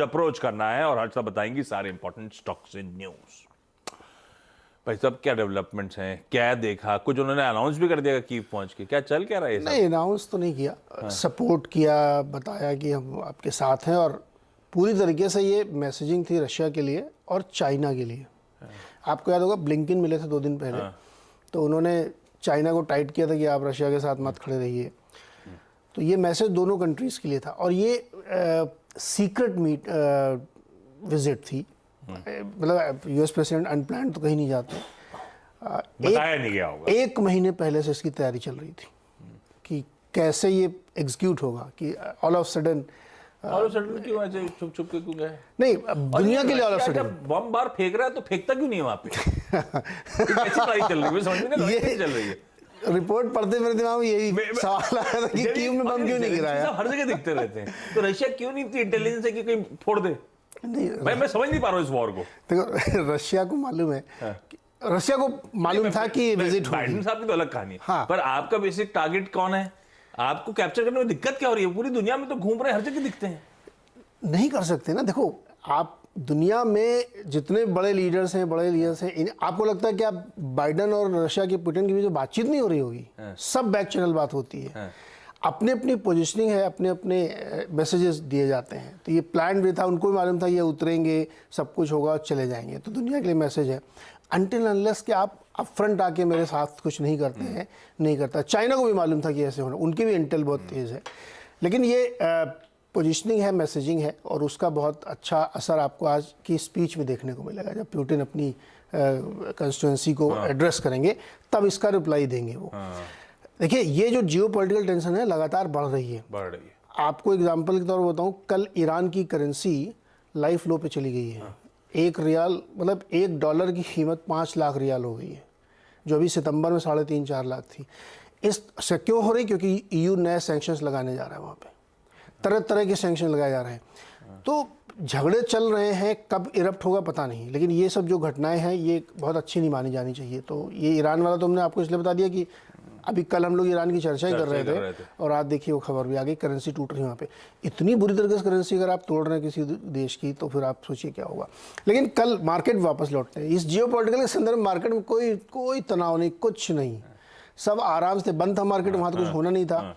Approach करना है और हर्षा बताएंगी सारे इंपॉर्टेंट स्टॉक्स इन न्यूज। भाई साहब क्या डेवलपमेंट्स हैं, क्या देखा? कुछ उन्होंने अनाउंस भी कर दिया कि पहुंच के क्या चल क्या रहा है? नहीं, अनाउंस तो नहीं किया, सपोर्ट किया, बताया कि हम आपके साथ हैं। और पूरी तरीके से ये मैसेजिंग थी रशिया के लिए और चाइना के लिए। आपको याद होगा ब्लिंकन मिले थे 2 दिन पहले, तो उन्होंने चाइना को टाइट किया था कि आप रशिया के साथ मत खड़े रहिए। तो ये मैसेज दोनों कंट्रीज़ के लिए था। और ये सीक्रेट विजिट थी, मतलब यूएस प्रेसिडेंट अनप्लान्ड तो कहीं नहीं जाते। बताया नहीं गया होगा। 1 महीने पहले से इसकी तैयारी चल रही थी कि कैसे ये एग्जीक्यूट होगा, कि ऑल ऑफ सडन क्यों ऐसे छुप छुप के क्यों गए? नहीं, दुनिया के लिए ऑल ऑफ सडन बम बार फेंक रहा है तो फेंकता क्यों नहीं है वहां पे? कैसी लड़ाई चल रही है समझ में नहीं, ये चल रही है। रिपोर्ट पढ़ते मेरे दिमाग में यही सवाल आया था कि कीव में बम क्यों नहीं गिराया। हर जगह दिखते रहते हैं, तो रशिया क्यों नहीं थी इंटेलिजेंस है कि कहीं फोड़ दे? नहीं भाई मैं समझ नहीं पा रहा हूँ इस वॉर को। देखो, रशिया को मालूम है, रशिया को मालूम था कि विजिट होगी। बाइडेन साहब की तो अलग कहानी है, हाँ। पर आपका बेसिक टारगेट कौन है? आपको कैप्चर करने में दिक्कत क्या हो रही है? पूरी दुनिया में तो घूम रहे हैं, हर जगह दिखते हैं। नहीं कर सकते ना। देखो, आप दुनिया में जितने बड़े लीडर्स हैं, आपको लगता है कि आप बाइडेन और रशिया के पुतिन के बीच बातचीत नहीं हो रही होगी? सब बैक चैनल बात होती है। अपने अपनी पोजीशनिंग है, अपने अपने मैसेजेस दिए जाते हैं। तो ये प्लान भी था, उनको भी मालूम था ये उतरेंगे, सब कुछ होगा, चले जाएंगे। तो दुनिया के लिए मैसेज है, अनटिल अनलेस कि आप अपफ्रंट आके मेरे साथ कुछ नहीं करते हैं, नहीं करता। चाइना को भी मालूम था कि ऐसे होना, उनकी भी इंटेल बहुत तेज़ है। लेकिन ये पोजीशनिंग है, मैसेजिंग है, और उसका बहुत अच्छा असर आपको आज की स्पीच में देखने को मिलेगा। जब पुतिन अपनी कंस्टिट्यूएंसी को एड्रेस करेंगे तब इसका रिप्लाई देंगे वो। देखिए, ये जो जियोपॉलिटिकल टेंशन है लगातार बढ़ रही है। आपको एग्जांपल के तौर पर बताऊं, कल ईरान की करेंसी लाइफ लो पे चली गई है। 1 रियाल, मतलब $1 की कीमत 5 लाख रियाल हो गई है, जो अभी सितंबर में 3.5-4 लाख थी। इस से क्यों हो रही? क्योंकि ईयू नए सैंक्शंस लगाने जा रहा है, वहाँ पे तरह तरह के सैंक्शन लगाए जा रहे हैं। तो झगड़े चल रहे हैं, कब इरप्ट होगा पता नहीं। लेकिन ये सब जो घटनाएं हैं ये बहुत अच्छी नहीं मानी जानी चाहिए। तो ये ईरान वाला तो हमने आपको इसलिए बता दिया कि अभी कल हम लोग ईरान की चर्चा ही कर रहे थे और आज देखिए वो खबर भी आ गई, करेंसी टूट रही है वहाँ पे। इतनी बुरी तरीके से करेंसी अगर आप तोड़ रहे हैं किसी देश की, तो फिर आप सोचिए क्या होगा। लेकिन कल मार्केट वापस लौटते हैं। इस जियोपॉलिटिकल के संदर्भ में मार्केट में कोई तनाव नहीं, कुछ नहीं, सब आराम से बंद था मार्केट, वहाँ तो कुछ होना नहीं था।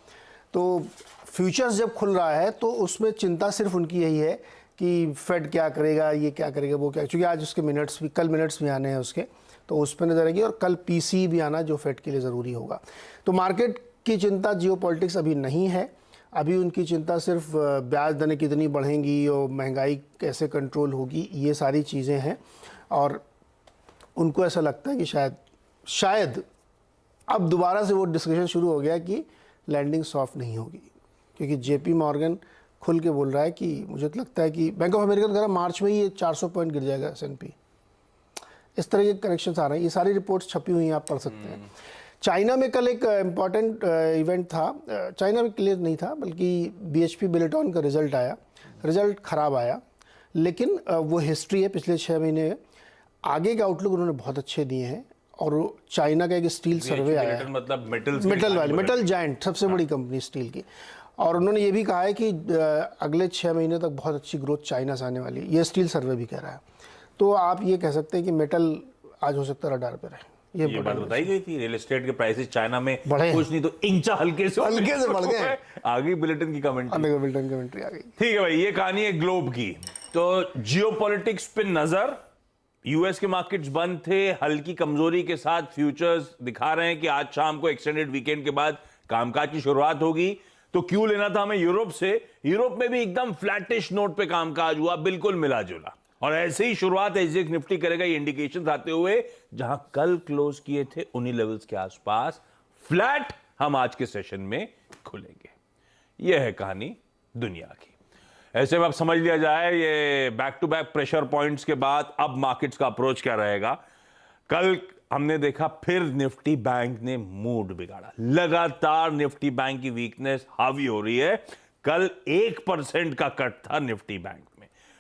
तो फ्यूचर्स जब खुल रहा है तो उसमें चिंता सिर्फ उनकी यही है कि फेड क्या करेगा, ये क्या करेगा, वो क्या, क्योंकि आज उसके कल मिनट्स भी आने हैं उसके, तो उस पर नजर आएगी। और कल पीसी भी आना जो फेड के लिए ज़रूरी होगा। तो मार्केट की चिंता जियोपॉलिटिक्स अभी नहीं है। अभी उनकी चिंता सिर्फ ब्याज दरें कितनी बढ़ेंगी और महंगाई कैसे कंट्रोल होगी, ये सारी चीज़ें हैं। और उनको ऐसा लगता है कि शायद अब दोबारा से वो डिस्कशन शुरू हो गया कि लैंडिंग सॉफ्ट नहीं होगी, क्योंकि जेपी मॉर्गन खुल के बोल रहा है कि मुझे तो लगता है कि बैंक ऑफ अमेरिका का मार्च में ही ये 400 पॉइंट गिर जाएगा S&P। इस तरह के करेक्शंस आ रहे हैं। ये सारी रिपोर्ट्स छपी हुई हैं, आप पढ़ सकते हैं। चाइना में कल एक इम्पॉर्टेंट इवेंट था। चाइना में क्लियर नहीं था, बल्कि BHP बिलिटॉन का रिजल्ट आया। रिजल्ट ख़राब आया, लेकिन वो हिस्ट्री है पिछले 6 महीने। आगे के आउटलुक उन्होंने बहुत अच्छे दिए हैं। और चाइना का एक स्टील सर्वे आया है, मतलब मेटल जायंट, सबसे बड़ी कंपनी स्टील की। और उन्होंने ये भी कहा है कि अगले 6 महीने तक बहुत अच्छी ग्रोथ चाइना से आने वाली है, ये स्टील सर्वे भी कह रहा है। तो आप ये कह सकते हैं कि मेटल आज हो सकता है रडार पे रहे। ये बात बताई गई थी, रियल एस्टेट के प्राइसेस चाइना में बढ़े, कुछ नहीं तो इंचा हल्के से बढ़ गए। आगे बिल्टन की कमेंट्री आ गई। ठीक है भाई, ये कहानी है ग्लोब की। तो जियोपॉलिटिक्स पे नजर, यूएस के मार्केट्स बंद थे, हल्की कमजोरी के साथ फ्यूचर्स दिखा रहे हैं कि आज शाम को एक्सटेंडेड वीकेंड के बाद कामकाज की शुरुआत होगी। तो क्यों लेना था हमें यूरोप से? यूरोप में भी एकदम फ्लैटिश नोट पे कामकाज हुआ, बिल्कुल मिला जुला। और ऐसे ही शुरुआत एसजीएक्स निफ्टी करेगा, ये इंडिकेशंस आते हुए। जहां कल क्लोज किए थे उन्हीं लेवल्स के आसपास फ्लैट हम आज के सेशन में खुलेंगे। यह है कहानी दुनिया की। ऐसे में अब समझ लिया जाए ये back to back pressure points के बाद अब मार्केट्स का अप्रोच क्या रहेगा। कल हमने देखा फिर निफ्टी बैंक ने मूड बिगाड़ा, लगातार निफ्टी बैंक की वीकनेस हावी हो रही है। कल 1% का कट था निफ्टी बैंक